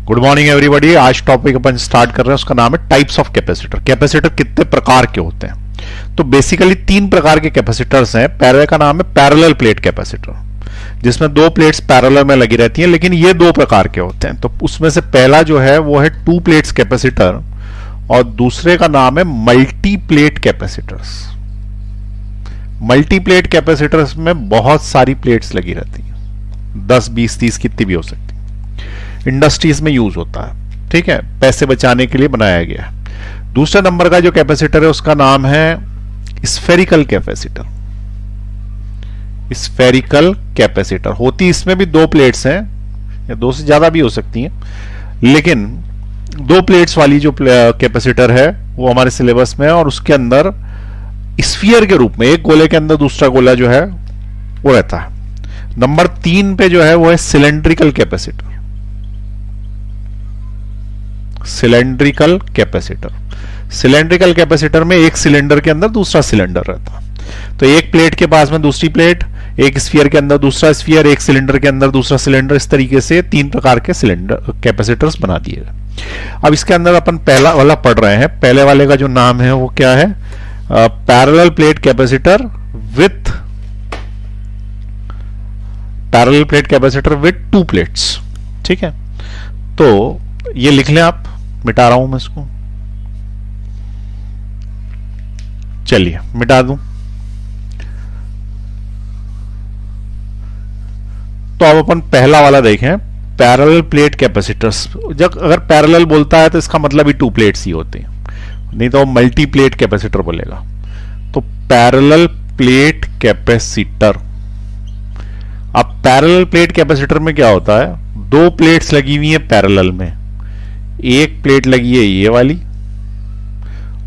Good morning everybody. आज topic अपन start कर रहे हैं, उसका नाम है टाइप्स ऑफ कैपेसिटर। कैपेसिटर कितने प्रकार के होते हैं? तो बेसिकली तीन प्रकार के कैपेसिटर्स हैं। पहले का नाम है पैरेलल प्लेट कैपेसिटर, जिसमें दो प्लेट्स पैरेलल में लगी रहती हैं, लेकिन ये दो प्रकार के होते हैं। तो उसमें से पहला जो है वो है टू प्लेट्स कैपेसिटर और दूसरे का नाम है multi plate capacitors. Multi plate capacitors में बहुत सारी प्लेट्स लगी रहती हैं, 10 20 30 कितनी भी हो सकती है। इंडस्ट्रीज में यूज होता है, ठीक है, पैसे बचाने के लिए बनाया गया है। दूसरे नंबर का जो कैपेसिटर है उसका नाम है स्फेरिकल कैपेसिटर। स्फेरिकल कैपेसिटर होती इसमें भी दो प्लेट्स हैं, या दो से ज्यादा भी हो सकती हैं, लेकिन दो प्लेट्स वाली जो कैपेसिटर है वो हमारे सिलेबस में है और उसके अंदर स्फीयर के रूप में एक गोले के अंदर दूसरा गोला जो है वो रहता है। नंबर 3 पे जो है वो है cylindrical capacitor. Cylindrical capacitor, cylindrical capacitor में एक सिलेंडर के अंदर दूसरा सिलेंडर रहता है। तो एक प्लेट के पास में दूसरी प्लेट, एक स्फीयर के अंदर दूसरा स्फीयर, एक सिलेंडर के अंदर दूसरा सिलेंडर, इस तरीके से तीन प्रकार के सिलेंडर कैपेसिटर्स बना दिए गए। अब इसके अंदर अपन पहला वाला पढ़ रहे हैं। पहले वाले का जो नाम है वो क्या है? Parallel plate capacitor with parallel plate capacitor with to plates. ठीक है, तो ये लिख लें आप, मिटा रहा हूं मैं इसको, चलिए मिटा दूं। तो अब अपन पहला वाला देखें, पैरेलल प्लेट कैपेसिटर्स। जब अगर पैरेलल बोलता है तो इसका मतलब ही टू प्लेट्स ही होते हैं, नहीं तो मल्टी प्लेट कैपेसिटर बोलेगा। तो पैरेलल प्लेट कैपेसिटर। अब पैरेलल प्लेट कैपेसिटर में क्या होता है? दो प्लेट्स लगी हुई है पैरेलल में, एक प्लेट लगी है ये वाली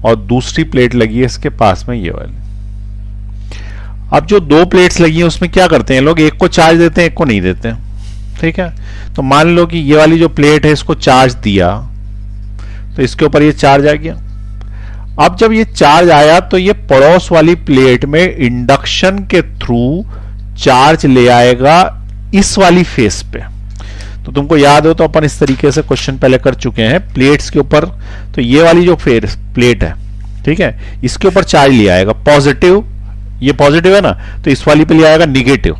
और दूसरी प्लेट लगी है इसके पास में ये वाली। अब जो दो प्लेट्स लगी हैं उसमें क्या करते हैं लोग? एक को चार्ज देते हैं, एक को नहीं देते हैं, ठीक है। तो मान लो कि ये वाली जो प्लेट है इसको चार्ज दिया तो इसके ऊपर ये चार्ज आ गया। अब जब ये चार्ज आया तो ये पड़ोस वाली प्लेट में इंडक्शन के थ्रू चार्ज ले आएगा इस वाली फेस पे। तो तुमको याद हो तो अपन इस तरीके से क्वेश्चन पहले कर चुके हैं। प्लेट्स के ऊपर तो ये वाली जो प्लेट है, ठीक है, इसके ऊपर चार्ज ले आएगा पॉजिटिव, ये पॉजिटिव है ना, तो इस वाली पे ले आएगा निगेटिव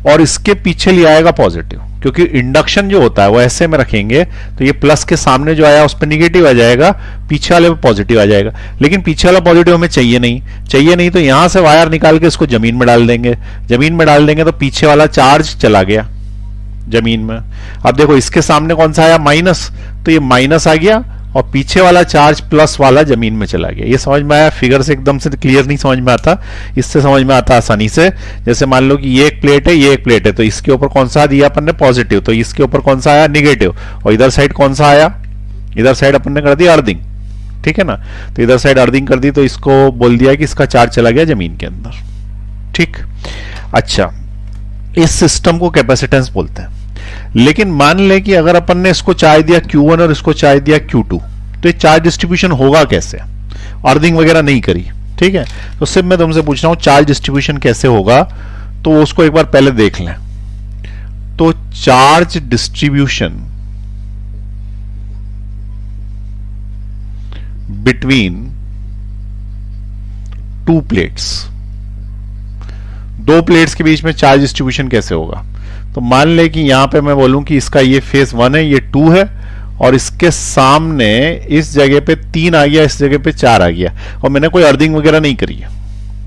और इसके पीछे ले आएगा पॉजिटिव, क्योंकि इंडक्शन जो होता है वो ऐसे में रखेंगे तो ये प्लस के सामने जो आया उस पर निगेटिव आ जाएगा, पीछे वाले पे पॉजिटिव आ जाएगा। लेकिन पीछे वाला पॉजिटिव हमें चाहिए नहीं तो यहां से वायर निकाल के इसको जमीन में डाल देंगे। जमीन में डाल देंगे तो पीछे वाला चार्ज चला गया जमीन में। अब देखो इसके सामने कौन सा आया? माइनस, तो ये माइनस आ गया और पीछे वाला चार्ज प्लस वाला जमीन में चला गया। ये समझ में आया? फिगर से एकदम से क्लियर नहीं समझ में आता, इससे समझ में आता आसानी से। जैसे मान लो कि ये एक प्लेट है, ये एक प्लेट है, तो इसके ऊपर कौन सा दिया अपन ने? पॉजिटिव, तो इसके ऊपर कौन सा आया? निगेटिव। और इधर साइड कौन सा आया? इधर साइड अपन ने कर दिया अर्थिंग, ठीक है ना। तो इधर साइड अर्थिंग कर दी तो इसको बोल दिया कि इसका चार्ज चला गया जमीन के अंदर, ठीक। अच्छा, इस सिस्टम को कैपेसिटेंस बोलते हैं। लेकिन मान ले कि अगर अपन ने इसको चार्ज दिया Q1 और इसको चार्ज दिया Q2, तो ये चार्ज डिस्ट्रीब्यूशन होगा कैसे? अर्थिंग वगैरह नहीं करी, ठीक है। तो सिर्फ मैं तुमसे पूछ रहा हूं चार्ज डिस्ट्रीब्यूशन कैसे होगा, तो उसको एक बार पहले देख लें। तो charge distribution between two plates, दो प्लेट्स के बीच में चार्ज डिस्ट्रीब्यूशन कैसे होगा? तो मान ले कि यहां पे मैं बोलूं कि इसका ये फेस 1 है, ये 2 है, और इसके सामने इस जगह पे 3 आ गया, इस जगह पे 4 आ गया, और मैंने कोई अर्थिंग वगैरह नहीं करी है,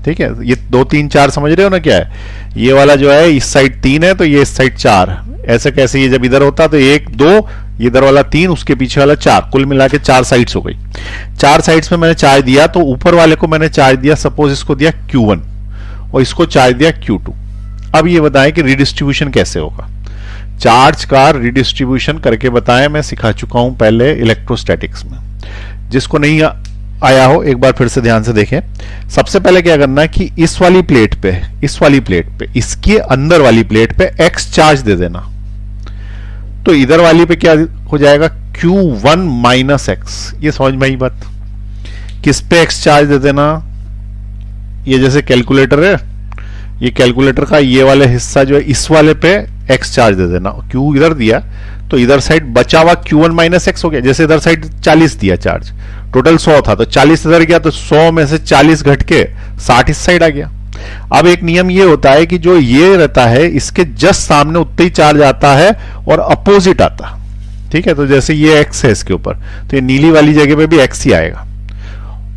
ठीक है। ये 2 3 4 समझ रहे हो ना क्या है? ये वाला जो है इस साइड 3 है तो ये इस साइड 4, ऐसे कैसे? ये जब इधर होता तो 1 2, इधर वाला 3, उसके पीछे वाला 4, कुल मिला के 4 साइड्स हो गई। 4 साइड्स में मैंने चार्ज दिया, तो ऊपर वाले को मैंने चार्ज दिया, सपोज इसको दिया Q1 और इसको चार्ज दिया Q2। अब ये बताएं कि रिडिस्ट्रीब्यूशन कैसे होगा? चार्ज का रिडिस्ट्रीब्यूशन करके बताएं, मैं सिखा चुका हूं पहले इलेक्ट्रोस्टैटिक्स में। जिसको नहीं आया हो एक बार फिर से ध्यान से देखें। सबसे पहले क्या करना है कि इस वाली प्लेट पे, इस वाली प्लेट पे, इसके अंदर वाली प्लेट पे x चार्ज दे देना। तो इधर वाली पे क्या हो जाएगा? Q1 minus x। ये समझ में आई बात? किस पे x चार्ज दे देना? ये जैसे कैलकुलेटर है, ये कैलकुलेटर का ये वाला हिस्सा जो है इस वाले पे x चार्ज दे देना, q इधर दिया तो इधर साइड बचा हुआ q1 माइनस एक्स हो गया। जैसे इधर साइड 40 दिया चार्ज, टोटल 100 था तो 40 इधर गया तो 100 में से 40 घट के 60 इस साइड आ गया। अब एक नियम ये होता है कि जो ये रहता है इसके जस्ट सामने उतना ही चार्ज आता है और अपोजिट आता, ठीक है। तो जैसे ये x है इसके ऊपर, तो ये नीली वाली जगह पे भी x ही आएगा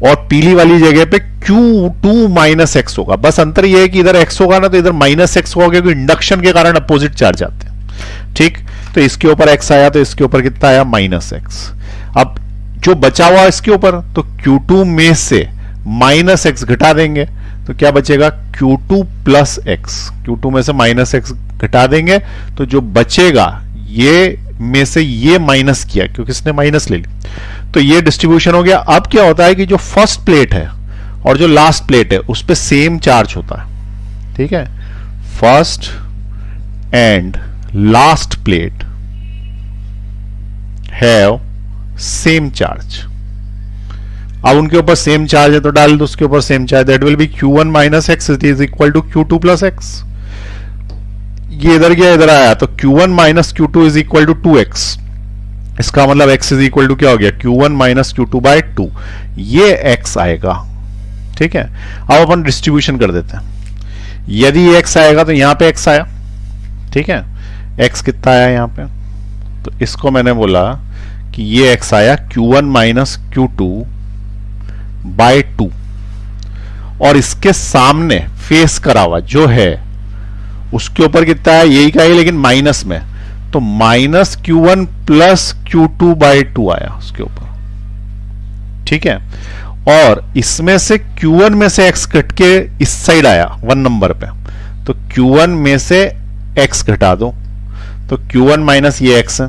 और पीली वाली जगह पे Q2 माइनस एक्स होगा। बस अंतर ये है कि इधर x होगा ना तो इधर माइनस एक्स होगा, क्योंकि इंडक्शन के कारण अपोजिट चार्ज आते हैं, ठीक। तो इसके ऊपर x आया तो इसके ऊपर कितना आया, माइनस एक्स। अब जो बचा हुआ इसके ऊपर, तो Q2 में से माइनस एक्स घटा देंगे तो क्या बचेगा, Q2 प्लस एक्स। Q2 में से माइनस एक्स घटा देंगे तो जो बचेगा ये में से ये माइनस किया क्योंकि इसने माइनस ले ली, तो ये डिस्ट्रीब्यूशन हो गया। अब क्या होता है कि जो फर्स्ट प्लेट है और जो लास्ट प्लेट है उस पर सेम चार्ज होता है, ठीक है। First and last plate have same charge. अब उनके ऊपर सेम चार्ज है तो डाल दो उसके ऊपर same charge, that will be Q1 minus x is equal to Q2 plus x. ये इधर गया इधर आया तो Q1 minus Q2 is equal to 2x। इसका मतलब x इज इक्वल टू क्या हो गया, Q1 माइनस Q2 बाय 2। ये x आएगा, ठीक है। अब अपन डिस्ट्रीब्यूशन कर देते हैं। यदि ये x आएगा तो यहां पे x आया, ठीक है। x कितना आया यहां पे, तो इसको मैंने बोला कि ये x आया Q1 माइनस Q2 बाय 2, और इसके सामने फेस करा हुआ जो है उसके ऊपर कितना है, यही का है लेकिन माइनस में, तो minus Q1 plus Q2 bye 2 आया उसके ऊपर, ठीक है। और इसमें से Q1 में से x कट के इस साइड आया 1 नंबर पे, तो Q1 में से x घटा दो तो Q1 माइनस ये x है,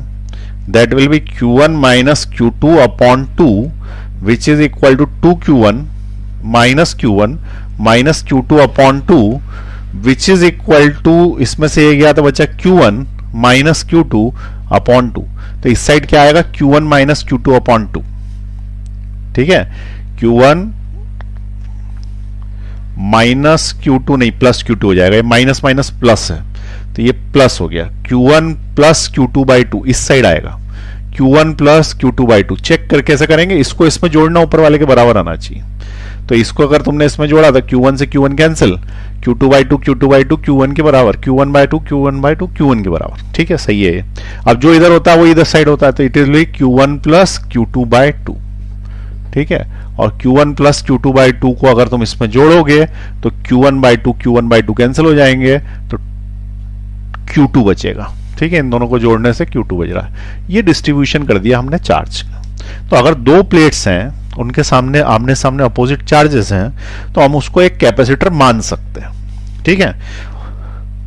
that will be Q1 minus Q2 upon 2 which is equal to 2Q1 minus Q1 minus Q2 upon 2 which is equal to, इसमें से ये गया तो बचा Q1 माइनस Q2 अपॉन 2। तो इस साइड क्या आएगा, Q1 माइनस Q2 अपॉन 2, ठीक है। Q1 माइनस Q2 नहीं प्लस Q2 हो जाएगा, ये माइनस माइनस प्लस है तो ये प्लस हो गया। Q1 प्लस Q2 बाई 2 इस साइड आएगा, Q1 plus Q2 by 2। Check कर कैसे करेंगे, इसको इसमें जोड़ना ऊपर वाले के बराबर आना चाहिए। तो इसको अगर तुमने इसमें जोड़ा तो Q1 से Q1 cancel, Q2 by 2 Q2 by 2 Q1 के बराबर, Q1 by 2 Q1 by 2 Q1 के बराबर, ठीक है, सही है ये। अब जो इधर होता है वो इधर साइड होता है तो it is Q1 plus Q2 by 2, ठीक है। और Q1 प्लस Q2 बाई 2 को अगर तुम इसमें जोड़ोगे तो Q1 बाई 2 कैंसिल हो जाएंगे तो Q2 बचेगा, ठीक है। इन दोनों को जोड़ने से Q2 बच रहा है। ये डिस्ट्रीब्यूशन कर दिया हमने चार्ज का। तो अगर दो प्लेट्स हैं उनके सामने आमने सामने अपोजिट चार्जेस हैं तो हम उसको एक कैपेसिटर मान सकते हैं, ठीक है।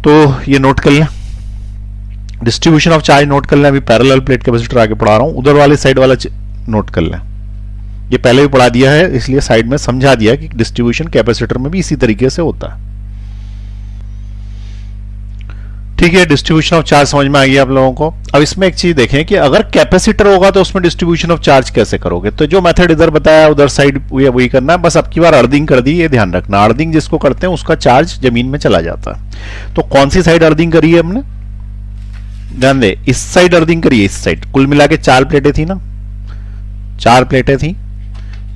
तो ये नोट कर लें, डिस्ट्रीब्यूशन ऑफ चार्ज नोट कर लें। अभी पैरेलल प्लेट कैपेसिटर आगे पढ़ा रहा हूं, उधर वाले साइड वाला नोट कर लें। ये पहले भी पढ़ा दिया है इसलिए साइड में समझा दिया कि डिस्ट्रीब्यूशन कैपेसिटर में भी इसी तरीके से होता है, ठीक है। डिस्ट्रीब्यूशन ऑफ चार्ज समझ में आ गया आप लोगों को। अब इसमें एक चीज देखें कि अगर कैपेसिटर होगा तो उसमें डिस्ट्रीब्यूशन ऑफ चार्ज कैसे करोगे। तो जो मेथड इधर बताया उधर साइड वही करना है, बस अब की बार अर्थिंग कर दी, ये ध्यान रखना। अर्थिंग जिसको करते हैं उसका चार्ज जमीन में चला जाता है। तो कौन सी साइड अर्थिंग करी है हमने, ध्यान दे, इस साइड अर्थिंग करी है, इस साइड। कुल मिला के 4 प्लेटें थी ना, 4 प्लेटें थी।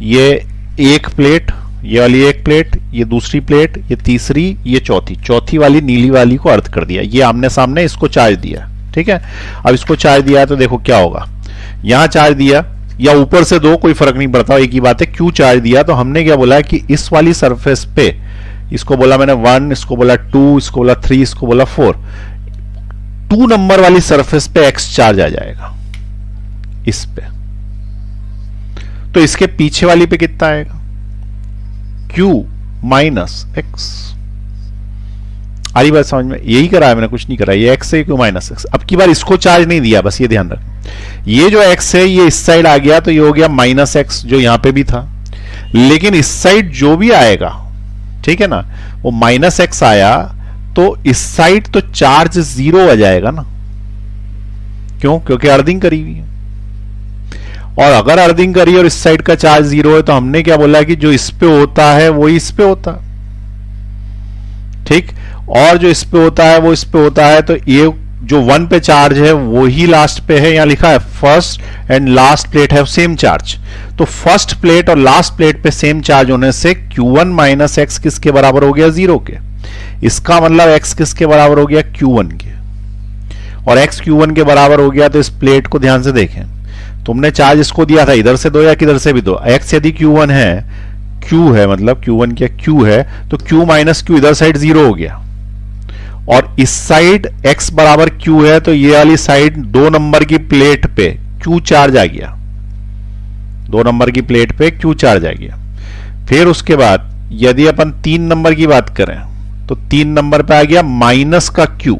ये एक प्लेट, ये वाली एक प्लेट, ये दूसरी प्लेट, ये तीसरी, ये चौथी वाली नीली वाली को अर्थ कर दिया। ये आमने सामने इसको चार्ज दिया, ठीक है। अब इसको चार्ज दिया है तो देखो क्या होगा, यहां चार्ज दिया या ऊपर से दो कोई फर्क नहीं पड़ता, एक ही बात है। क्यों चार्ज दिया, तो हमने क्या बोला कि इस वाली सरफेस पे, इसको बोला मैंने 1, इसको बोला 2, इसको बोला 3, इसको बोला 4, 2 नंबर वाली सरफेस पे एक्स चार्ज आ जाएगा इस पे। तो इसके पीछे वाली पे कितना आएगा, Q माइनस एक्स। आ रही बात समझ में, यही करा है मैंने, कुछ नहीं करा, ये x है Q माइनस एक्स। अब की बार इसको चार्ज नहीं दिया, बस ये ध्यान रख। ये जो x है ये इस साइड आ गया तो ये हो गया माइनस एक्स, जो यहां पे भी था। लेकिन इस साइड जो भी आएगा, ठीक है ना, वो माइनस एक्स आया तो इस साइड तो चार्ज 0 आ जाएगा ना, क्यों, क्योंकि अर्थिंग करी हुई है। और अगर अर्थिंग करी और इस साइड का चार्ज 0 है तो हमने क्या बोला कि जो इस पे होता है वो इस पे होता है, ठीक। और जो इस पे होता है वो इस पे होता है, तो ये जो 1 पे चार्ज है वो ही लास्ट पे है, यहां लिखा है first and last plate have same charge. तो फर्स्ट प्लेट और लास्ट प्लेट पे सेम चार्ज होने से Q1 माइनस एक्स किसके बराबर हो गया? 0 के। इसका मतलब x किसके बराबर हो गया? Q1 के। और x Q1 के बराबर हो गया तो इस प्लेट को ध्यान से देखें, तुमने चार्ज इसको दिया था इधर से दो या किधर से भी दो, x यदि Q1 है, Q है मतलब Q1 क्या Q है, तो Q माइनस Q इधर साइड 0 हो गया। और इस साइड x बराबर Q है तो ये वाली साइड 2 नंबर की प्लेट पे Q चार्ज आ गया, 2 नंबर की प्लेट पे Q चार्ज आ गया। फिर उसके बाद यदि अपन 3 नंबर की बात करें तो 3 नंबर पे आ गया माइनस का Q,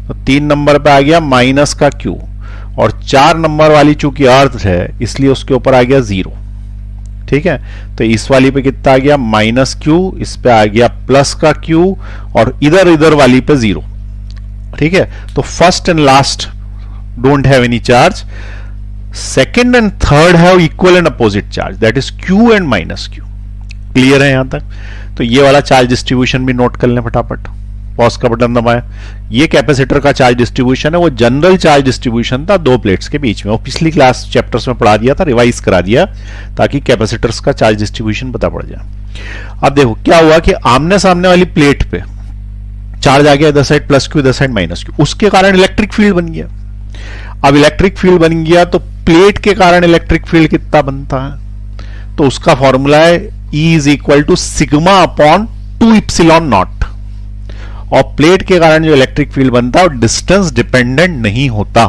तो 3 नंबर पे आ गया माइनस का Q। और 4 नंबर वाली चूंकि अर्थ है इसलिए उसके ऊपर आ गया 0। ठीक है, तो इस वाली पे कितना आ गया? माइनस Q, इस पे आ गया प्लस का Q, और इधर इधर वाली पे 0। ठीक है, तो first and last don't have any charge, second and third have equal and opposite charge, that is Q and minus Q। Clear है यहां तक? तो ये वाला चार्ज डिस्ट्रीब्यूशन भी नोट कर लें फटाफट, पॉज का बटन दबाएं। ये कैपेसिटर का चार्ज डिस्ट्रीब्यूशन है, वो जनरल चार्ज डिस्ट्रीब्यूशन था 2 प्लेट्स के बीच में, वो पिछली क्लास चैप्टर्स में पढ़ा दिया था, रिवाइज करा दिया ताकि कैपेसिटर्स का चार्ज डिस्ट्रीब्यूशन पता पड़ जाए। अब देखो क्या हुआ कि आमने सामने वाली प्लेट पे चार्ज आ गया, इधर साइड प्लस Q, इधर साइड माइनस Q, उसके कारण इलेक्ट्रिक फील्ड बन गया। अब इलेक्ट्रिक फील्ड बन गया तो प्लेट के कारण इलेक्ट्रिक फील्ड कितना बनता है? तो उसका फॉर्मूला है E is equal to sigma upon 2 epsilon naught. और प्लेट के कारण जो इलेक्ट्रिक फील्ड बनता है वो डिस्टेंस डिपेंडेंट नहीं होता।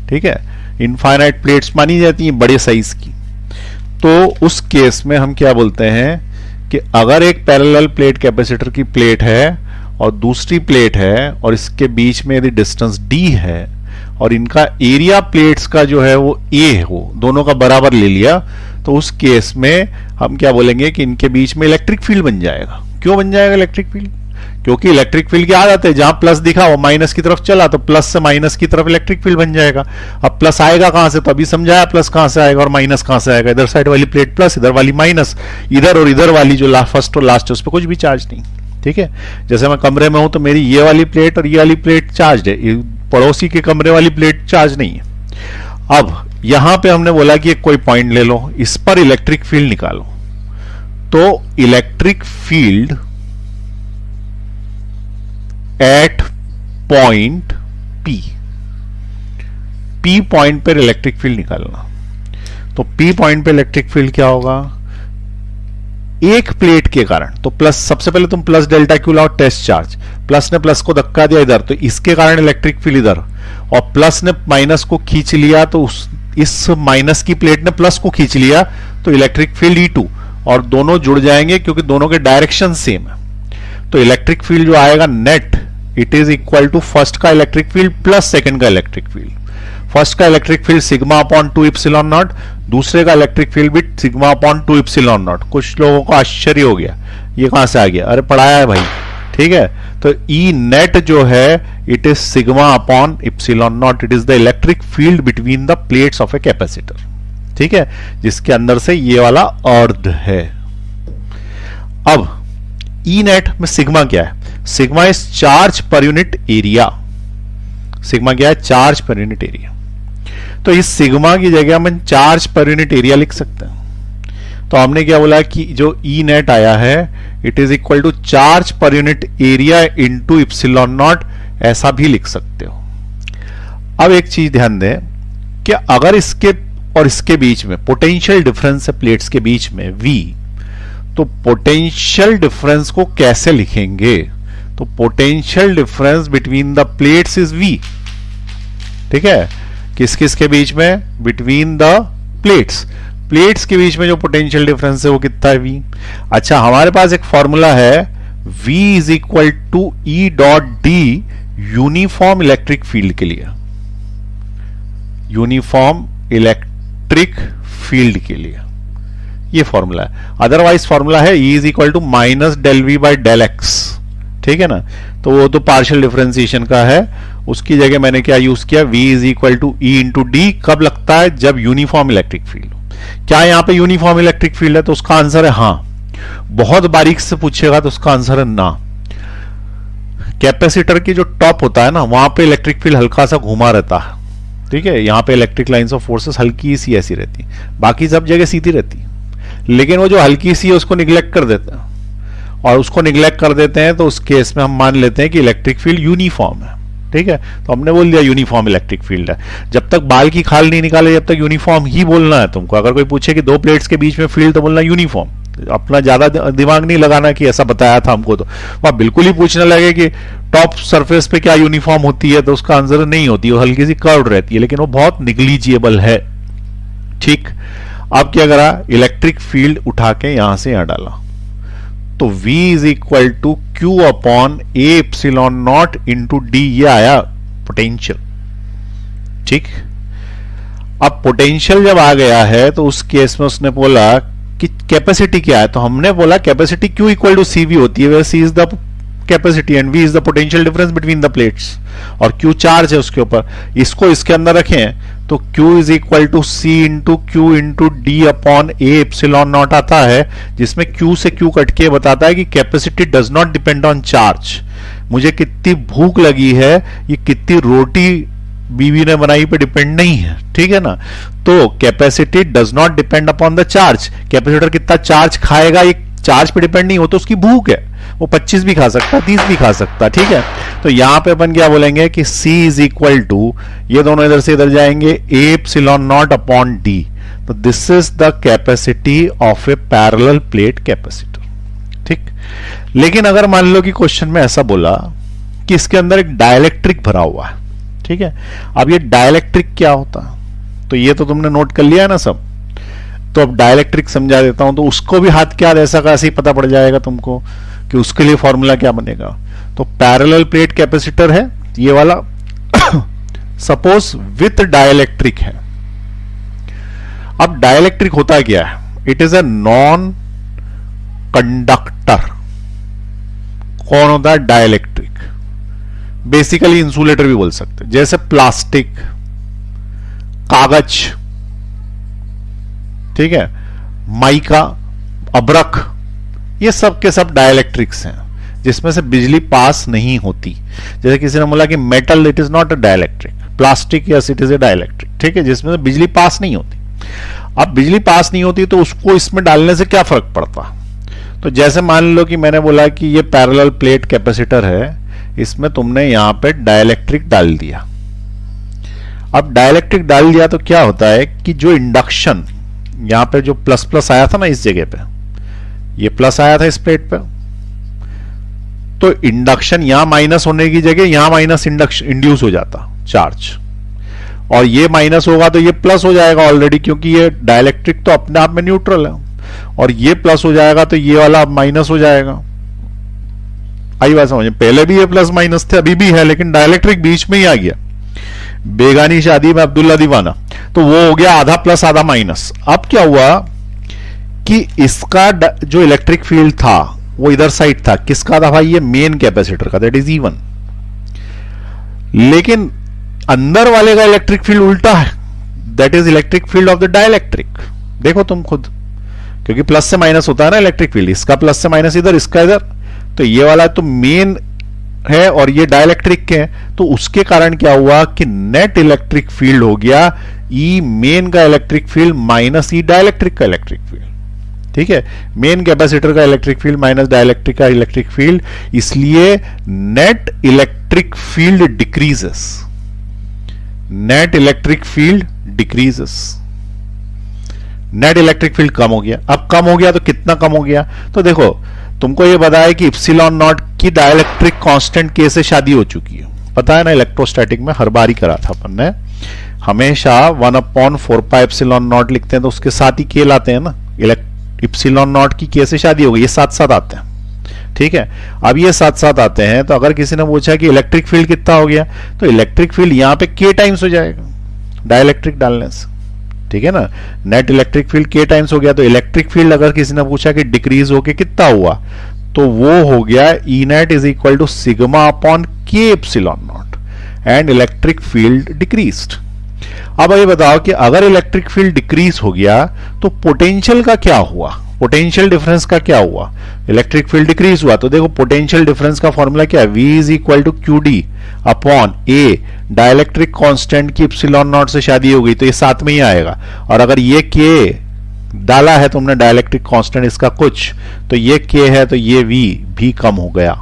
ठीक है, इनफाइनाइट प्लेट्स मानी जाती हैं बड़े साइज की। तो उस केस में हम क्या बोलते हैं कि अगर एक पैरेलल प्लेट कैपेसिटर की प्लेट है और दूसरी प्लेट है और इसके बीच में यदि डिस्टेंस d है और इनका एरिया प्लेट्स का जो है वो a हो, दोनों का बराबर ले लिया, तो उस केस में हम क्या बोलेंगे कि इनके बीच में इलेक्ट्रिक फील्ड बन जाएगा। क्यों बन जाएगा इलेक्ट्रिक फील्ड? क्योंकि इलेक्ट्रिक फील्ड की आदत है, जहां प्लस दिखा वो माइनस की तरफ चला तो प्लस से माइनस की तरफ इलेक्ट्रिक फील्ड बन जाएगा। अब प्लस आएगा कहां से? तो अभी समझाया प्लस कहां से आएगा और माइनस कहां से आएगा। इधर साइड वाली प्लेट प्लस, इधर वाली माइनस, इधर और इधर वाली जो फर्स्ट और लास्ट है उस पर कुछ भी चार्ज नहीं। ठीक है, जैसे मैं कमरे में हूं तो मेरी ये वाली प्लेट और ये वाली प्लेट चार्ज है, पड़ोसी के कमरे वाली प्लेट चार्ज नहीं है। अब यहां पे हमने बोला कि कोई पॉइंट ले लो, इस पर इलेक्ट्रिक फील्ड निकालो। तो electric field at point P point पर इलेक्ट्रिक फील्ड निकालना। तो P पॉइंट पे इलेक्ट्रिक फील्ड क्या होगा? एक प्लेट के कारण, तो प्लस, सबसे पहले तुम प्लस डेल्टा क्यू लाओ, टेस्ट चार्ज, प्लस ने प्लस को धक्का दिया इधर तो इसके कारण इलेक्ट्रिक फील्ड इधर, और प्लस ने माइनस को खींच लिया तो इस माइनस की प्लेट ने प्लस को खींच लिया तो इलेक्ट्रिक फील्ड E2, और दोनों जुड़ जाएंगे क्योंकि दोनों के डायरेक्शन सेम है। तो इलेक्ट्रिक फील्ड जो आएगा net, it is equal to first का इलेक्ट्रिक फील्ड प्लस सेकंड का इलेक्ट्रिक फील्ड। फर्स्ट का electric field sigma upon 2 epsilon naught, दूसरे का इलेक्ट्रिक फील्ड भी सिग्मा अपॉन 2 इप्सिलॉन नॉट। कुछ लोगों को आश्चर्य हो गया ये कहां से आ गया, अरे पढ़ाया है भाई। ठीक है, तो E नेट जो है it is sigma upon epsilon not, it is the electric field between the plates of a capacitor. ठीक है, जिसके अंदर से ये वाला अर्थ है। अब E नेट में सिग्मा क्या है? सिग्मा इज चार्ज पर यूनिट एरिया। सिग्मा क्या है? चार्ज पर यूनिट एरिया। तो इस सिग्मा की जगह हम चार्ज पर यूनिट एरिया लिख सकते हैं। तो हमने क्या बोला कि जो E नेट आया है it is equal to charge पर unit area into epsilon naught, ऐसा भी लिख सकते हो। अब एक चीज ध्यान दें कि अगर इसके और इसके बीच में पोटेंशियल डिफरेंस है प्लेट्स के बीच में V, तो पोटेंशियल डिफरेंस को कैसे लिखेंगे? तो potential difference between the plates is V। ठीक है, किस किस के बीच में? बिटवीन द प्लेट्स, प्लेट्स के बीच में जो पोटेंशियल डिफरेंस है वो कितना है? V। अच्छा, हमारे पास एक फॉर्मूला है V is equal to E dot D uniform electric field के लिए, यूनिफॉर्म इलेक्ट्रिक फील्ड के लिए ये फॉर्मूला है। अदरवाइज फॉर्मूला है E is equal to minus del V by del x. ठीक है ना, तो वो तो पार्शियल डिफरेंशिएशन का है, उसकी जगह मैंने क्या यूज किया? V is equal to E into D. कब लगता है? जब यूनिफॉर्म इलेक्ट्रिक फील्ड हो। क्या यहां पे यूनिफॉर्म इलेक्ट्रिक फील्ड है? तो उसका आंसर है हाँ। बहुत बारीक से पूछेगा तो उसका आंसर है ना। कैपेसिटर की जो टॉप होता है ना, वहां पे इलेक्ट्रिक फील्ड हल्का सा घुमा रहता है, ठीक है, यहाँ पे इलेक्ट्रिक लाइंस ऑफ फोर्सेस हल्की सी ऐसी रहती, बाकी सब जगह सीधी रहती, लेकिन वो जो हल्की सी है उसको निग्लेक्ट कर देते हैं, और उसको निग्लेक्ट कर देते हैं तो उस केस में हम मान लेते हैं कि इलेक्ट्रिक फील्ड यूनिफॉर्म है, ठीक है, तो हमने बोल दिया यूनिफॉर्म इलेक्ट्रिक फील्ड है। जब तक बाल की खाल नहीं निकाले जब तक यूनिफॉर्म ही बोलना है तुमको। अगर कोई पूछे कि दो प्लेट्स के बीच में फील्ड, तो बोलना यूनिफॉर्म, अपना ज्यादा दिमाग नहीं लगाना कि ऐसा बताया था हमको, तो वह बिल्कुल ही पूछने लगे कि टॉप सरफेस पे क्या यूनिफॉर्म होती है, तो उसका आंसर नहीं होती, वो हल्की सी कर्व रहती है, लेकिन वो बहुत निग्लिजिबल है, ठीक। अब क्या करा, इलेक्ट्रिक फील्ड उठा के यहां से यहां डाला, तो V is equal to Q upon A epsilon naught into D, ये आया पोटेंशियल, ठीक। अब पोटेंशियल जब आ गया है तो उस केस में उसने बोला कि कैपेसिटी क्या है, तो हमने बोला capacity Q equal to CV होती है, C is the capacity and V is the potential difference between the plates, और Q चार्ज है उसके ऊपर, इसको इसके अंदर रखें तो Q is equal to C into Q into D upon A epsilon naught आता है, जिसमें Q से Q कट के बताता है कि capacity does not depend on charge. मुझे कितनी भूख लगी है, ये कितनी रोटी बीवी ने बनाई पे डिपेंड नहीं है, ठीक है ना। तो capacity does not depend upon the charge, capacitor कितना चार्ज खाएगा ये चार्ज पे डिपेंड नहीं हो, तो उसकी भूख है, वो 25 भी खा सकता, 30 भी खा सकता, ठीक है। तो यहां पे अपन क्या बोलेंगे कि C इज इक्वल टू, ये दोनों इधर से इधर जाएंगे, A epsilon not upon D, तो this is the capacity of a parallel plate capacitor, ठीक। लेकिन अगर मान लो कि क्वेश्चन में ऐसा बोला कि इसके अंदर एक डाइलेक्ट्रिक भरा हुआ है, ठीक है। अब ये डाइलेक्ट्रिक क्या होता है, तो ये तो तुमने नोट कर लिया है ना सब, तो अब डाइलेक्ट्रिक समझा देता हूं, तो उसको भी हाथ क्या ऐसा का ऐसे ही पता पड़ जाएगा तुमको कि उसके लिए फॉर्मूला क्या बनेगा। तो पैरेलल प्लेट कैपेसिटर है ये वाला सपोज विथ डाइलेक्ट्रिक है। अब डाइलेक्ट्रिक होता क्या है, it is a non conductor. कौन होता है, डाइलेक्ट्रिक, बेसिकली इंसुलेटर भी बोल सकते हैं, जैसे प्लास्टिक, कागज, ठीक है, माइका, अब्रक, ये सब के सब डाइलेक्ट्रिक्स हैं, जिसमें से बिजली पास नहीं होती। जैसे किसी ने बोला कि metal it is not a dielectric, plastic yes it is a dielectric, ठीक है, जिसमें से बिजली पास नहीं होती। अब बिजली पास नहीं होती तो उसको इसमें डालने से क्या फर्क पड़ता। तो जैसे मान लो कि मैंने बोला कि ये पैरेलल प्लेट कैपेसिटर है, इसमें तुमने यहां पे डाइलेक्ट्रिक डाल दिया। अब डाइलेक्ट्रिक डाल दिया तो क्या होता है कि जो इंडक्शन यहां पे जो प्लस प्लस आया था ना, इस जगह पे ये प्लस आया था इस प्लेट पे, तो इंडक्शन यहां माइनस होने की जगह यहां माइनस इंड्यूस हो जाता चार्ज, और ये माइनस होगा तो ये प्लस हो जाएगा ऑलरेडी, क्योंकि ये डाइलेक्ट्रिक तो अपने आप में न्यूट्रल है, और ये प्लस हो जाएगा तो ये वाला माइनस हो जाएगा। आई बात समझ, पहले भी ये प्लस माइनस थे, अभी भी है, लेकिन डाइलेक्ट्रिक बीच में ही आ गया। बेगानी शादी में अब्दुल्ला दीवाना, तो वो हो गया आधा प्लस आधा माइनस। अब क्या हुआ कि इसका जो इलेक्ट्रिक फील्ड था वो इधर साइड था, किसका था भाई, ये मेन कैपेसिटर का, दैट इज E1, लेकिन अंदर वाले का इलेक्ट्रिक फील्ड उल्टा है, that is electric field of the dielectric. देखो तुम खुद, क्योंकि प्लस से माइनस होता है ना इलेक्ट्रिक फील्ड, इसका प्लस से माइनस इधर, इसका इधर, तो ये वाला तो मेन है और ये डाइलेक्ट्रिक के हैं, तो उसके कारण क्या हुआ कि नेट इलेक्ट्रिक फील्ड हो गया E मेन का electric field minus E dielectric का इलेक्ट्रिक फील्ड, ठीक है, मेन कैपेसिटर का इलेक्ट्रिक फील्ड माइनस डाइलेक्ट्रिक का इलेक्ट्रिक फील्ड, इसलिए net electric field decreases, net electric field decreases, net electric field कम हो गया। अब कम हो गया तो कितना कम हो गया, तो देखो तुमको ये बताया कि इप्सिलॉन नॉट की डाइलेक्ट्रिक कांस्टेंट के से शादी हो चुकी है, पता है ना, इलेक्ट्रोस्टैटिक में हर बार ही करा था अपन ने, हमेशा 1/4 एप्सिलॉन नॉट लिखते हैं तो उसके साथ ही के लाते हैं ना, इप्सिलॉन नॉट की के से शादी हो गई, ये साथ साथ आते हैं, ठीक है। अब ये साथ साथ आते हैं, तो अगर किसी ने पूछा कि इलेक्ट्रिक फील्ड कितना हो गया, तो इलेक्ट्रिक फील्ड यहां पे के टाइम्स हो जाएगा डाइलेक्ट्रिक डालने से, ठीक है ना, नेट इलेक्ट्रिक फील्ड के टाइम्स हो गया। तो इलेक्ट्रिक फील्ड अगर किसी ने पूछा कि डिक्रीज होके कितना हुआ, तो वो हो गया E net is equal to sigma upon K epsilon not, and electric field decreased. अब ये बताओ कि अगर इलेक्ट्रिक फील्ड डिक्रीज हो गया तो पोटेंशियल का क्या हुआ, पोटेंशियल डिफरेंस का क्या हुआ, इलेक्ट्रिक फील्ड डिक्रीज हुआ। तो देखो पोटेंशियल डिफरेंस का फॉर्मूला क्या है, V is equal to Q D upon A, dielectric constant की इप्सिलॉन नॉट से शादी हो गई तो ये साथ में ही आएगा, और अगर ये के डाला है तुमने डाइलेक्ट्रिक कांस्टेंट इसका कुछ, तो ये के है तो ये V भी कम हो गया।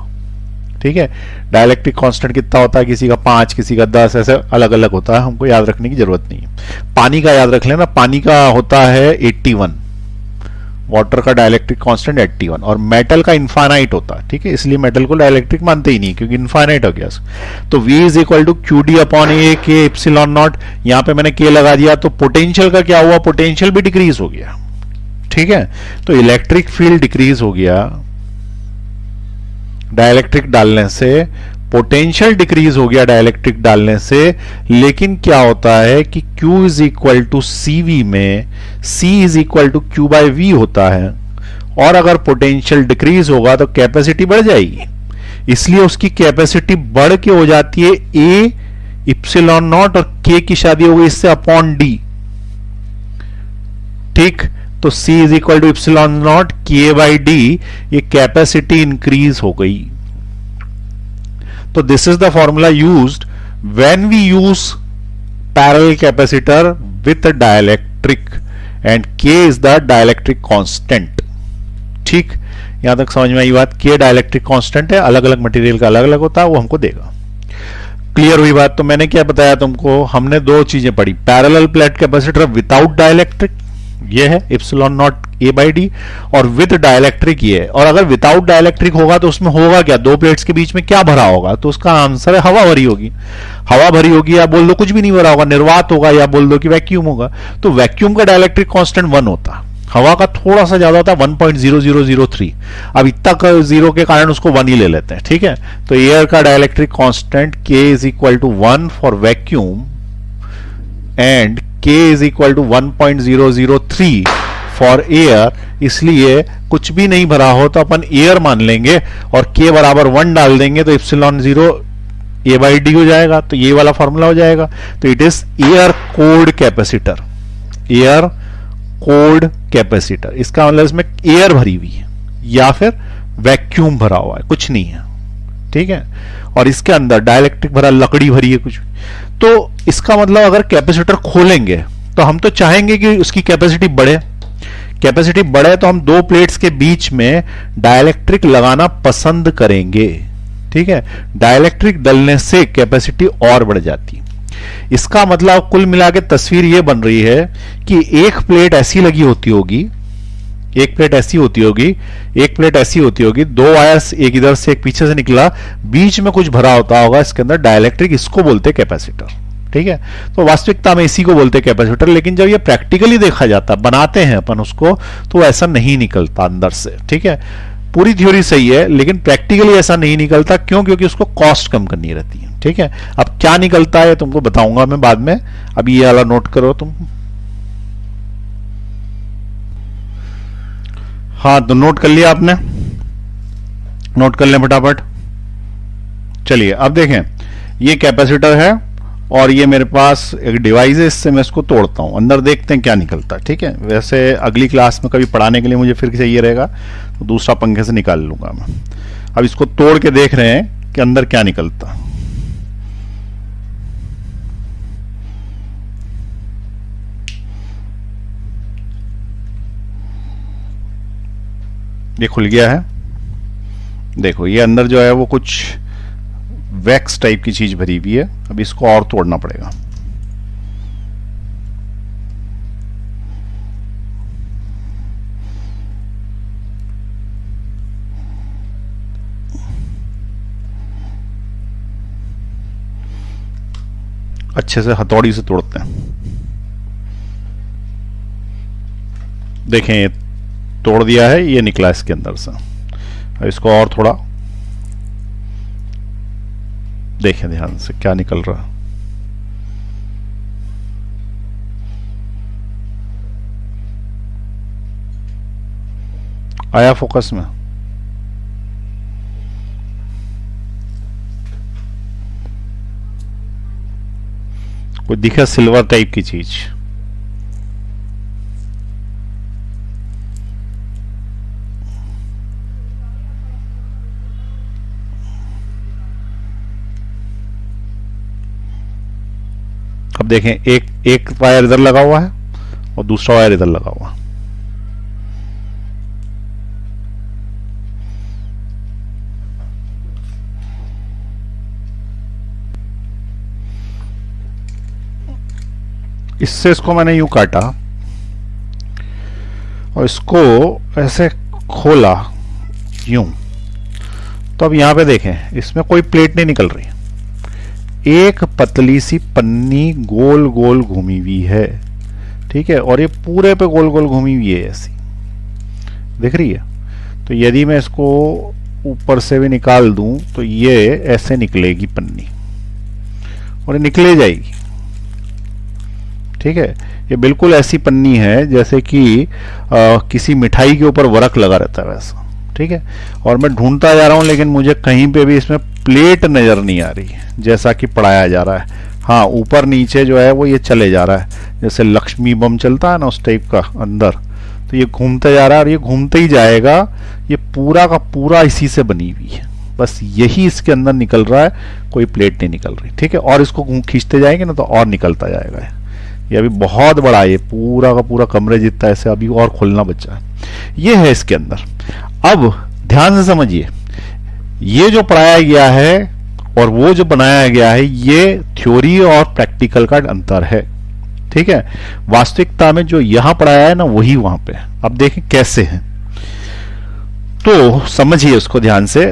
ठीक है, डाइलेक्ट्रिक कांस्टेंट कितना होता है, किसी का 5 किसी का 10, ऐसे अलग अलग होता है, हमको याद रखने की जरूरत नहीं है। पानी का याद रख लेना, पानी का होता है 81, वाटर का डाइलेक्ट्रिक कांस्टेंट 81, और मेटल का इनफाइनाइट होता है। ठीक है, इसलिए मेटल को डाइलेक्ट्रिक मानते ही नहीं क्योंकि इनफाइनाइट हो गया। तो V is equal to Q D upon A K epsilon not, यहां पे मैंने के लगा दिया, तो पोटेंशियल का क्या हुआ, पोटेंशियल भी डिक्रीज हो गया। ठीक है, तो इलेक्ट्रिक फील्ड डिक्रीज हो गया डाइलेक्ट्रिक डालने से, पोटेंशियल डिक्रीज हो गया डाइलेक्ट्रिक डालने से, लेकिन क्या होता है कि Q is equal to C V में C is equal to Q by V होता है, और अगर पोटेंशियल डिक्रीज होगा तो कैपेसिटी बढ़ जाएगी, इसलिए उसकी कैपेसिटी बढ़ के हो जाती है A इप्सिलॉन नॉट, और K की शादी हो गई इससे अपॉन D। ठीक, तो C is equal to epsilon naught K by D, ये कैपेसिटी इंक्रीज हो गई। तो this is the formula used when we use parallel capacitor with dielectric and K is the dielectric constant. ठीक, यहां तक समझ में आई बात, K डाइलेक्ट्रिक कांस्टेंट है, अलग अलग मटेरियल का अलग अलग होता है, वो हमको देगा। क्लियर हुई बात। तो मैंने क्या बताया तुमको, हमने दो चीजें पढ़ी, parallel plate capacitor without dielectric ये है epsilon not a by D, और विद डाइलेक्ट्रिक ये है। और अगर विदाउट डाइलेक्ट्रिक होगा तो उसमें होगा क्या, दो प्लेट्स के बीच में क्या भरा होगा, तो उसका आंसर है हवा भरी होगी। हवा भरी होगी, या बोल दो कुछ भी नहीं भरा होगा, निर्वात होगा, या बोल दो कि वैक्यूम होगा। तो वैक्यूम का डाइलेक्ट्रिक कांस्टेंट 1 होता, हवा का थोड़ा सा ज्यादा होता है 1.0003। अब इतना जीरो के कारण उसको 1 ही ले लेते हैं। ठीक है, तो एयर का dielectric constant K is equal to 1 for vacuum and K is equal to 1.003 for air, इसलिए कुछ भी नहीं भरा हो तो अपन एयर मान लेंगे और K बराबर 1 डाल देंगे तो इप्सिलॉन 0 A बाई डी हो जाएगा। तो ये वाला फॉर्मूला हो जाएगा। तो it is air cold capacitor, air cold capacitor, इसका मतलब इसमें एयर भरी हुई है या फिर वैक्यूम भरा हुआ है, कुछ नहीं है। ठीक है, और इसके अंदर डाइलेक्ट्रिक भरा, लकड़ी भरी है कुछ। तो इसका मतलब अगर कैपेसिटर खोलेंगे तो हम तो चाहेंगे कि उसकी कैपेसिटी बढ़े, कैपेसिटी बढ़े तो हम दो प्लेट्स के बीच में डाइलेक्ट्रिक लगाना पसंद करेंगे। ठीक है, डाइलेक्ट्रिक डलने से कैपेसिटी और बढ़ जाती। इसका मतलब कुल मिला के तस्वीर यह बन रही है कि एक प्लेट ऐसी लगी होती होगी, एक प्लेट ऐसी होती होगी, एक प्लेट ऐसी होती होगी, दो वायर्स एक इधर से एक पीछे से निकला, बीच में कुछ भरा होता होगा, इसके अंदर डाइलेक्ट्रिक, इसको बोलते कैपेसिटर। ठीक है, तो वास्तविकता में इसी को बोलते कैपेसिटर, लेकिन जब ये प्रैक्टिकली देखा जाता, बनाते हैं अपन उसको, तो ऐसा नहीं निकलता अंदर से। ठीक है, पूरी थ्योरी सही है लेकिन प्रैक्टिकली ऐसा नहीं निकलता। क्यों? क्योंकि उसको कॉस्ट कम करनी रहती है। ठीक है, अब क्या निकलता है तुमको बताऊंगा मैं बाद में, अभी ये वाला नोट करो तुम। हाँ, तो नोट कर लिया आपने, नोट कर लें फटाफट। चलिए अब देखें, ये कैपेसिटर है और ये मेरे पास एक डिवाइस है, इससे मैं इसको तोड़ता हूं, अंदर देखते हैं क्या निकलता है। ठीक है, वैसे अगली क्लास में कभी पढ़ाने के लिए मुझे फिर चाहिए रहेगा तो दूसरा पंखे से निकाल लूंगा मैं। अब इसको तोड़ के देख रहे हैं कि अंदर क्या निकलता। ये खुल गया है, देखो ये अंदर जो है वो कुछ वैक्स टाइप की चीज भरी हुई है। अब इसको और तोड़ना पड़ेगा। अच्छे से हथौड़ी से तोड़ते हैं। देखें, ये तोड़ दिया है, ये निकला इसके अंदर से। अब इसको और थोड़ा देखें ध्यान से क्या निकल रहा है। आया फोकस में? कोई दिखा सिल्वर टाइप की चीज? अब देखें, एक वायर इधर लगा हुआ है और दूसरा वायर इधर लगा हुआ है। इससे इसको मैंने यूं काटा और इसको ऐसे खोला यूं, तो अब यहां पे देखें इसमें कोई प्लेट नहीं निकल रही, एक पतली सी पन्नी गोल गोल घूमी हुई है, ठीक है, और ये पूरे पे गोल गोल घूमी हुई है, ऐसी दिख रही है। तो यदि मैं इसको ऊपर से भी निकाल दूं तो ये ऐसे निकलेगी पन्नी और ये निकले जाएगी, ठीक है। ये बिल्कुल ऐसी पन्नी है जैसे कि किसी मिठाई के ऊपर वरक लगा रहता है वैसा, ठीक है। और मैं ढूंढता जा रहा हूं लेकिन मुझे कहीं पे भी इसमें प्लेट नजर नहीं आ रही जैसा कि पढ़ाया जा रहा है। हाँ, ऊपर नीचे जो है वो ये चले जा रहा है, जैसे लक्ष्मी बम चलता है ना उस टाइप का अंदर, तो ये घूमते जा रहा है और ये घूमते ही जाएगा। ये पूरा का पूरा इसी से बनी हुई है, बस यही इसके अंदर निकल रहा है, कोई प्लेट नहीं निकल रही, ठीक है। और इसको खींचते जाएंगे ना तो और निकलता जाएगा। ये अभी बहुत बड़ा है, ये पूरा का पूरा कमरे जितना, ऐसे अभी और खुलना बचा है। ये है इसके अंदर। अब ध्यान से समझिए, ये जो पढ़ाया गया है और वो जो बनाया गया है, ये थ्योरी और प्रैक्टिकल का अंतर है, ठीक है। वास्तविकता में जो यहां पढ़ाया है ना वही वहां पे है। अब देखें कैसे है, तो समझिए उसको ध्यान से।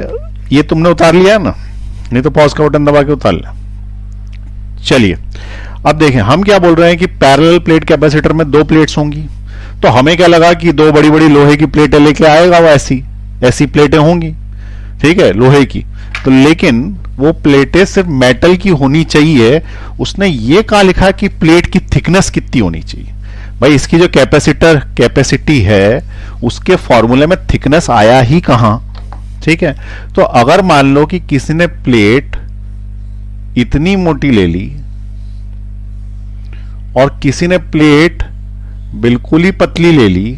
ये तुमने उतार लिया ना, नहीं तो पॉज का बटन दबा के उतार लिया। चलिए अब देखें, हम क्या बोल रहे हैं कि पैरेलल प्लेट कैपेसिटर में दो प्लेट्स होंगी, तो हमें क्या लगा कि दो बड़ी बड़ी लोहे की प्लेटें लेके आएगा वो, ऐसी प्लेटें होंगी, ठीक है, लोहे की। तो लेकिन वो प्लेटें सिर्फ मेटल की होनी चाहिए। उसने ये कहा लिखा कि प्लेट की थिकनेस कितनी होनी चाहिए। भाई इसकी जो कैपेसिटी है उसके फॉर्मूले में थिकनेस आया ही कहां, ठीक है। तो अगर मान लो कि किसी ने प्लेट इतनी मोटी ले ली और किसी ने प्लेट बिल्कुल ही पतली ले ली,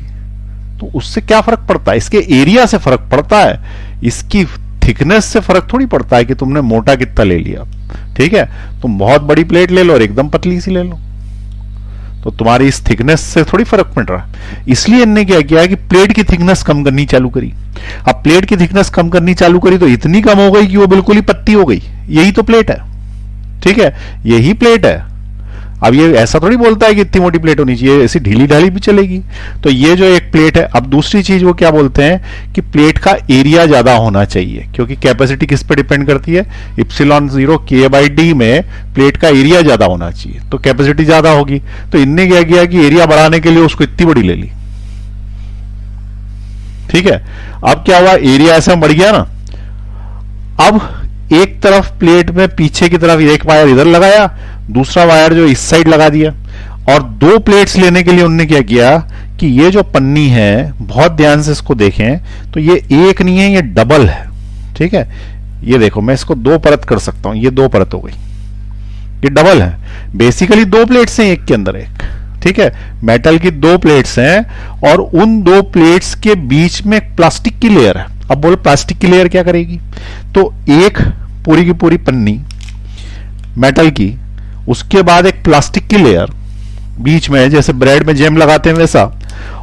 तो उससे क्या फर्क पड़ता है? इसके एरिया से फर्क पड़ता है, इसकी थिकनेस से फर्क थोड़ी पड़ता है कि तुमने मोटा कितना ले लिया, ठीक है। तुम बहुत बड़ी प्लेट ले लो और एकदम पतली सी ले लो, तो तुम्हारी इस थिकनेस से थोड़ी फर्क पड़ रहा है। इसलिए इन्होंने क्या किया कि प्लेट की थिकनेस कम करनी चालू करी। अब प्लेट की थिकनेस कम करनी चालू करी तो इतनी कम हो गई कि वो बिल्कुल ही पतली हो गई। यही तो प्लेट है, ठीक है, यही प्लेट है। अब ये ऐसा थोड़ी बोलता है कि इतनी मोटी प्लेट होनी चाहिए, ऐसी ढीली ढाली भी चलेगी। तो ये जो एक प्लेट है। अब दूसरी चीज वो क्या बोलते हैं कि प्लेट का एरिया ज्यादा होना चाहिए, क्योंकि कैपेसिटी किस पे डिपेंड करती है, इप्सिलॉन 0 k/d में प्लेट का एरिया ज्यादा होना चाहिए, तो कैपेसिटी ज्यादा होगी। तो इनने क्या किया कि एरिया बढ़ाने के लिए उसको इतनी बड़ी ले ली, ठीक है। अब क्या हुआ, एरिया ऐसा बढ़ गया ना। अब एक तरफ प्लेट में पीछे की तरफ एक वायर इधर लगाया, दूसरा वायर जो इस साइड लगा दिया, और दो प्लेट्स लेने के लिए उन्होंने क्या किया कि ये जो पन्नी है, बहुत ध्यान से इसको देखें तो ये एक नहीं है, ये डबल है, ठीक है। ये देखो, मैं इसको दो परत कर सकता हूं, ये दो परत हो गई, ये डबल है। बेसिकली दो प्लेट्स हैं एक के अंदर एक, ठीक है, मेटल की दो प्लेट्स हैं और उन दो प्लेट्स के बीच में एक प्लास्टिक की लेयर है। अब बोलो प्लास्टिक की लेयर क्या करेगी, तो एक पूरी की पूरी पन्नी मेटल की, उसके बाद एक प्लास्टिक की लेयर बीच में, जैसे ब्रेड में जैम लगाते हैं वैसा,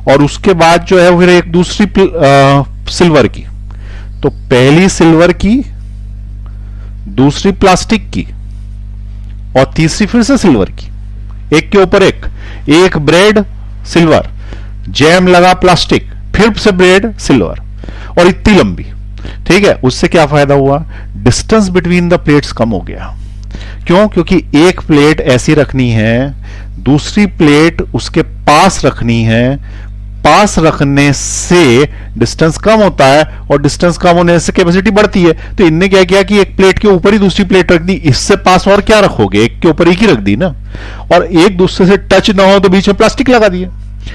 और उसके बाद जो है फिर एक दूसरी सिल्वर की। तो पहली सिल्वर की, दूसरी प्लास्टिक की, और तीसरी फिर से सिल्वर की, एक के ऊपर एक ब्रेड सिल्वर, जैम लगा प्लास्टिक, फिर से ब्रेड सिल्वर, और इतनी लंबी, ठीक है। उससे क्या फायदा हुआ, डिस्टेंस बिटवीन द प्लेट्स कम हो गया। क्यों? क्योंकि एक प्लेट ऐसी रखनी है, दूसरी प्लेट उसके पास रखनी है, पास रखने से डिस्टेंस कम होता है, और डिस्टेंस कम होने से कैपेसिटी बढ़ती है। तो इनने क्या किया कि एक प्लेट के ऊपर ही दूसरी प्लेट रख दी, इससे पास और क्या रखोगे, एक के ऊपर एक ही रख दी ना, और एक दूसरे से टच ना हो तो बीच में प्लास्टिक लगा दिया।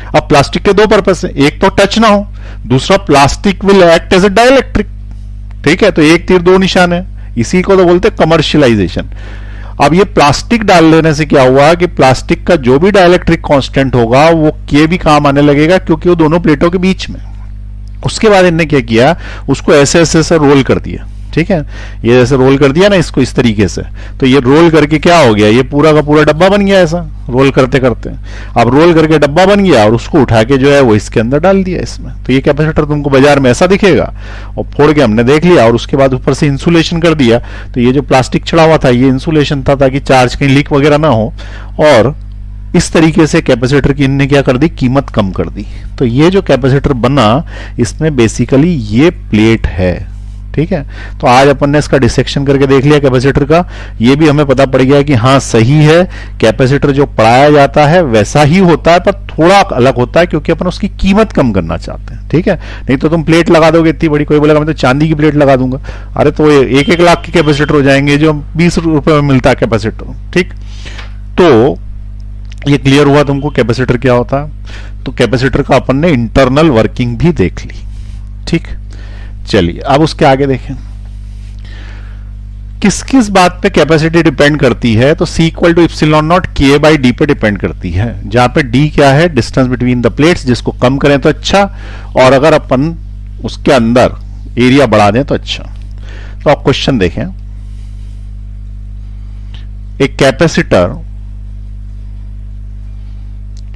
अब प्लास्टिक के दो पर्पस है, एक तो टच ना हो, दूसरा plastic will act as a dielectric, ठीक है। तो एक तीर दो निशान है, इसी को तो बोलते हैं कमर्शियलाइजेशन। अब ये प्लास्टिक डाल देने से क्या हुआ कि प्लास्टिक का जो भी डाइलेक्ट्रिक कांस्टेंट होगा वो के भी काम आने लगेगा, क्योंकि वो दोनों प्लेटों के बीच में। उसके बाद इन्होंने क्या किया, उसको ऐसे ऐसे रोल कर दिया, ठीक है, ये जैसे रोल कर दिया ना इसको इस तरीके से, तो ये रोल करके क्या हो गया, ये पूरा का पूरा डब्बा बन गया ऐसा रोल करते करते। अब रोल करके डब्बा बन गया और उसको उठा के जो है वो इसके अंदर डाल दिया इसमें, तो ये कैपेसिटर तुमको बाजार में ऐसा दिखेगा। और फोड़ के हमने देख लिया और उसके बाद ऊपर से इंसुलेशन कर दिया, तो ये जो प्लास्टिक चढ़ा हुआ था ये इंसुलेशन था ताकि चार्ज कहीं लीक वगैरह ना हो। और इस तरीके से कैपेसिटर की इनने क्या कर दी, कीमत कम कर दी। तो ये जो कैपेसिटर बना इसमें बेसिकली ये प्लेट है, ठीक है। तो आज अपन ने इसका डिसेक्शन करके देख लिया कैपेसिटर का, ये भी हमें पता पड़ गया कि हाँ सही है, कैपेसिटर जो पढ़ाया जाता है वैसा ही होता है पर थोड़ा अलग होता है क्योंकि अपन उसकी कीमत कम करना चाहते हैं, ठीक है। नहीं तो तुम प्लेट लगा दोगे इतनी बड़ी, कोई बोलेगा मैं तो चांदी की प्लेट लगा दूंगा, अरे तो 1-1 लाख के कैपेसिटर हो जाएंगे जो 20 रुपए में मिलता है कैपेसिटर, ठीक। तो ये क्लियर हुआ तुमको कैपेसिटर क्या होता है। तो कैपेसिटर का अपन ने इंटरनल वर्किंग भी देख ली, ठीक। चलिए अब उसके आगे देखें किस किस बात पे कैपेसिटी डिपेंड करती है। तो C equal to epsilon naught K by D पे डिपेंड करती है, जहां पे D क्या है, डिस्टेंस बिटवीन द प्लेट्स, जिसको कम करें तो अच्छा, और अगर अपन उसके अंदर एरिया बढ़ा दें तो अच्छा। तो आप क्वेश्चन देखें, एक capacitor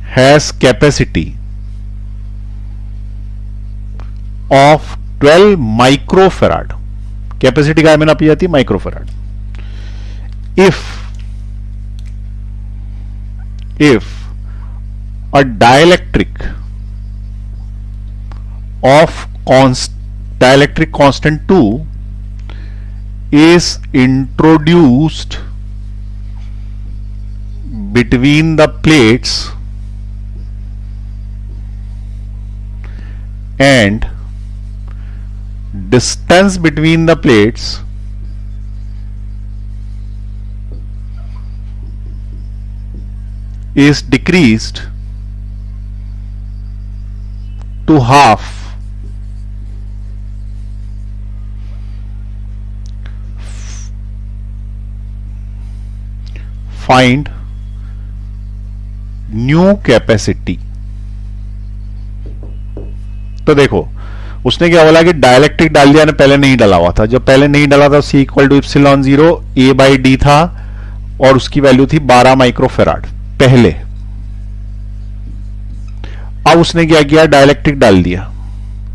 has capacity of 12 microfarad, capacity का मैंने अपनी जाती है microfarad. If a dielectric of dielectric constant 2 is introduced between the plates and distance between the plates is decreased to half, find new capacity. तो देखो उसने क्या बोला कि डायलेक्ट्रिक डाल दिया, ने पहले नहीं डाला हुआ था, जब पहले नहीं डाला था C equal to epsilon 0 A by D था और उसकी वैल्यू थी 12 माइक्रोफेराड पहले। अब उसने क्या किया, डायलेक्ट्रिक डाल दिया,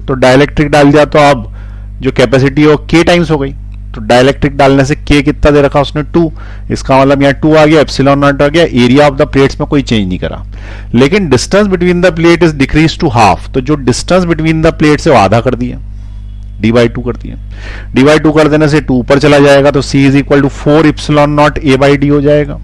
तो डायलेक्ट्रिक डाल दिया तो अब जो कैपेसिटी है वो K टाइम्स हो गई। तो डायलेक्ट्रिक डालने से K कितना दे रखा उसने 2, इसका मतलब यहाँ 2 आ गया, एप्सिलॉन नॉट आ गया, एरिया ऑफ द प्लेट्स में कोई चेंज नहीं करा, लेकिन distance between the plate is decrease to half, तो जो डिस्टेंस बिटवीन द प्लेट से वो आधा कर दिया, d/2 कर दिया। d/2 कर देने से 2 ऊपर चला जाएगा तो C is equal to 4 epsilon naught A by D हो जाएगा।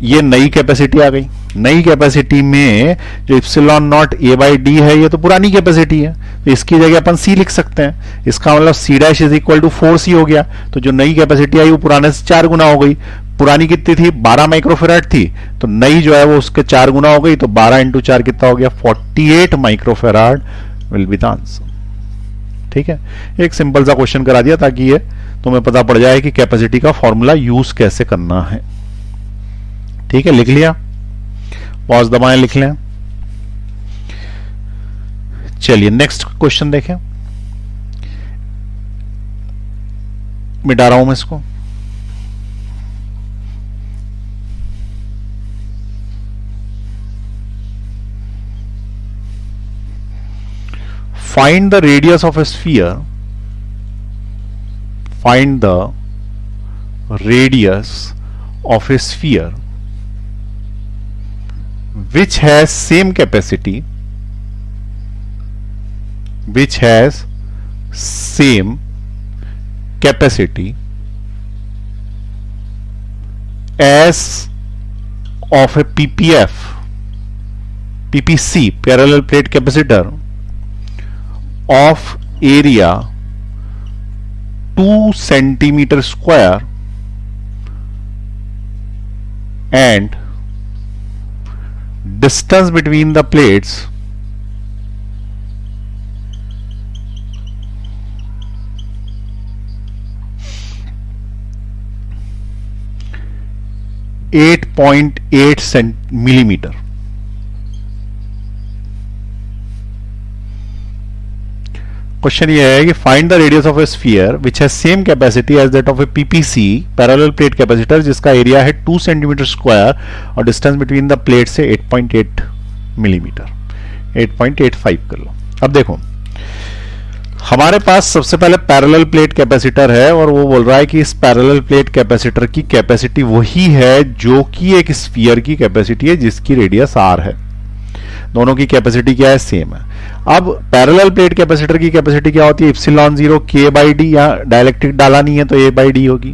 ये नई कैपेसिटी आ गई। नई कैपेसिटी में जो epsilon naught A by D है ये तो पुरानी कैपेसिटी है, तो इसकी जगह अपन C लिख सकते हैं, इसका मतलब C dash is equal to 4C हो गया। तो जो नई कैपेसिटी आई वो पुराने से 4 गुना हो गई। पुरानी कितनी थी, 12 माइक्रोफेराड थी, तो नई जो है वो उसके 4 गुना हो गई, तो 12 इंटू 4 कितना हो गया, 48 microfarad will be the answer. ठीक है, एक सिंपल सा क्वेश्चन करा दिया ताकि ये तुम्हें पता पड़ जाए कि कैपेसिटी का फॉर्मूला यूज कैसे करना है। ठीक है, लिख लिया, पॉज दबाएं, लिख लें। चलिए नेक्स्ट क्वेश्चन देखें, मिटा रहा हूं मैं इसको। Find the radius of a sphere. Find the radius of a sphere which has same capacity, which has same capacity as of a PPC, parallel plate capacitor, of area 2 centimeter square and distance between the plates 8.8 millimeter. Question ये है कि find the radius of a sphere which has same capacity as that of a PPC parallel plate capacitor जिसका area है 2 centimetre square और distance between the plate से 8.8 millimetre, 8.85 कर लो। अब देखो हमारे पास सबसे पहले पैरेलल प्लेट कैपेसिटर है और वो बोल रहा है कि इस पैरेलल प्लेट कैपेसिटर की कैपेसिटी वही है जो कि एक स्फीयर की कैपेसिटी है जिसकी रेडियस r है। दोनों की कैपेसिटी क्या है, सेम है। अब पैरेलल प्लेट कैपेसिटर की कैपेसिटी क्या होती है, इप्सिलॉन 0 k बाई डी, यहाँ डायलेक्ट्रिक डाला नहीं है तो a बाई डी होगी।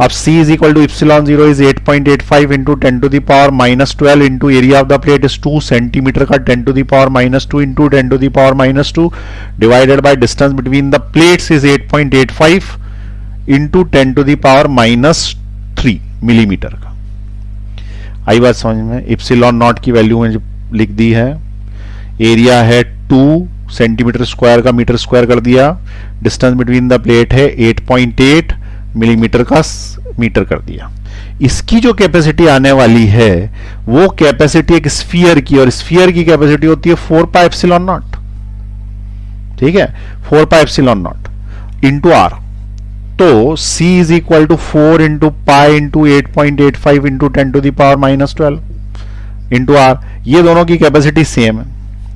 अब c is equal to epsilon 0 is 8.85 into 10 to the power -12 into area of the plate is 2 centimetre का 10 to the power -2 into 10 to the power -2 divided by distance between the plates is 8.85 into 10 to the power -3 millimetre का। आई बात समझ में। Epsilon not की value में लिख दी है, एरिया है 2 सेंटीमीटर स्क्वायर का मीटर स्क्वायर कर दिया, डिस्टेंस बिटवीन द प्लेट है 8.8 मिलीमीटर का मीटर कर दिया। इसकी जो कैपेसिटी आने वाली है वो कैपेसिटी एक स्फीयर की, और स्फीयर की कैपेसिटी होती है 4 पाई एप्सिलॉन नॉट, ठीक है, 4 pi epsilon naught into R. तो c is equal to 4 into pi into 8.85 into 10 to the power -12 into R. ये दोनों की कैपेसिटी सेम है,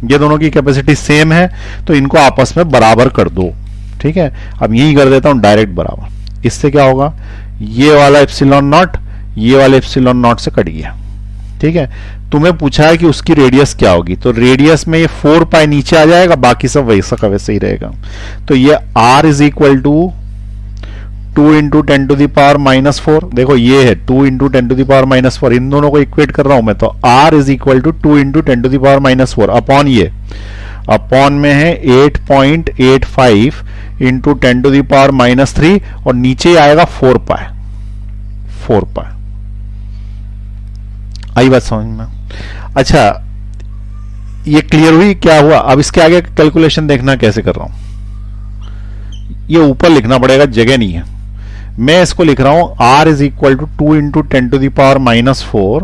ये दोनों की कैपेसिटी सेम है तो इनको आपस में बराबर कर दो, ठीक है। अब यही कर देता हूं डायरेक्ट बराबर। इससे क्या होगा, ये वाला एप्सिलॉन नॉट ये वाले एप्सिलॉन नॉट से कट गया, ठीक है। तुम्हें पूछा है कि उसकी रेडियस क्या होगी, तो रेडियस में ये 4 पाई नीचे आ जाएगा, बाकी सब वैसा का वैसे ही रहेगा। तो ये r is equal to 2 into 10 to the power -4, देखो ये है 2 इंटू 10 टू द पावर -4, इन दोनों को इक्वेट कर रहा हूं मैं, तो r is equal to 2 into 10 to the power -4 upon ये, अपॉन में है 8.85 इंटू 10 टू द पावर -3 और नीचे आएगा 4 पाई। आई बात समझ में। अच्छा ये क्लियर हुई क्या हुआ। अब इसके आगे कैलकुलेशन देखना कैसे कर रहा हूं, ये ऊपर लिखना पड़ेगा, जगह नहीं है। मैं इसको लिख रहा हूं r is equal to 2 into 10 to the power -4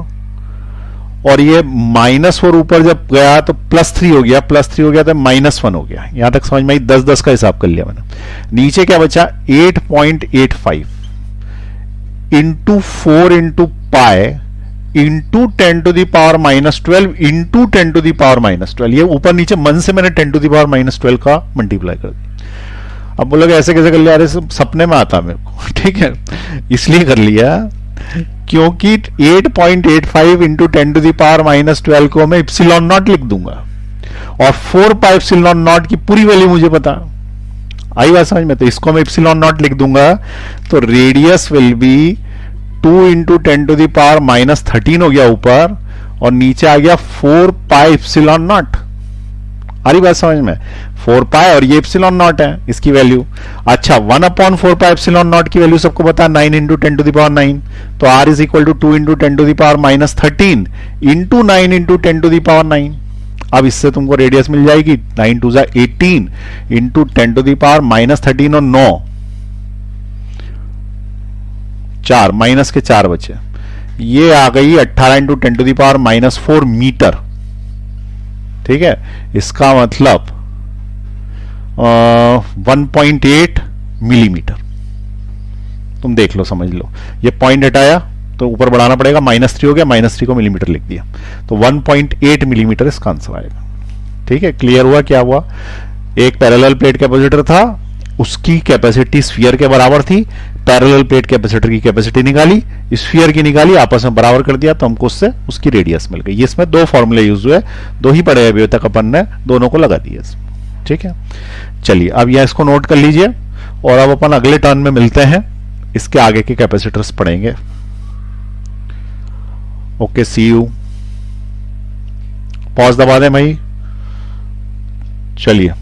और ये -4 ऊपर जब गया तो +3 हो गया, +3 हो गया तो -1 हो गया। यहां तक समझ में आई, 10-10 का हिसाब कर लिया मैंने। नीचे क्या बचा 8.85 into 4 into pi into 10 to the power -12 into 10 to the power -12। ये ऊपर नीचे मन से मैंने 10 टू द पावर -12 का मल्टीप्लाई कर दिया। अब बोलोगे ऐसे कैसे कर लिया, अरे सपने में आता मेरे को, ठीक है, इसलिए कर लिया क्योंकि 8.85 इंटू 10 टू द पावर -12 को मैं इप्सिलॉन नॉट लिख दूंगा और 4 पाई इप्सिलॉन नॉट की पूरी वैल्यू मुझे पता। आई बात समझ में। तो इसको मैं इप्सिलॉन नॉट लिख दूंगा तो radius will be 2 into 10 to the power -13 हो गया ऊपर और नीचे आ गया 4 पाई इप्सिलॉन नॉट। आ रही बात समझ में, 4 पाई और ये एप्सिलॉन नॉट है इसकी वैल्यू। अच्छा 1/4 पाई एप्सिलॉन नॉट की वैल्यू सबको पता है 9 इंटू 10 टू द पावर 9, तो r is equal to 2 into 10 to the power -13 into 9 into 10 to the power 9। अब इससे तुमको रेडियस मिल जाएगी 9 2 18 इंटू 10 टू द पावर -13 और 9 4 माइनस के 4 बचे, ये आ गई 18 into 10 to the power -4 metre, ठीक है। इसका मतलब 1.8 मिलीमीटर। तुम देख लो, समझ लो, ये पॉइंट हटाया तो ऊपर बढ़ाना पड़ेगा, -3 हो गया, -3 को मिलीमीटर लिख दिया, तो 1.8 मिलीमीटर इसका आंसर आएगा। ठीक है, क्लियर हुआ क्या हुआ। एक पैरेलल प्लेट कैपेसिटर था, उसकी कैपेसिटी स्फीयर के बराबर थी, पैरेलल प्लेट कैपेसिटर की कैपेसिटी निकाली, स्फीयर की निकाली, आपस में बराबर कर दिया तो हमको उससे उसकी रेडियस मिल गई। इसमें 2 फॉर्मूले यूज हुए, 2 ही पढ़े अभी तक अपन ने, दोनों को लगा दिया। ठीक है, चलिए अब यह इसको नोट कर लीजिए और अब अपन अगले टर्न में मिलते हैं, इसके आगे के कैपेसिटर्स पढ़ेंगे। Okay, C you. पॉज दबा दें भाई, चलिए।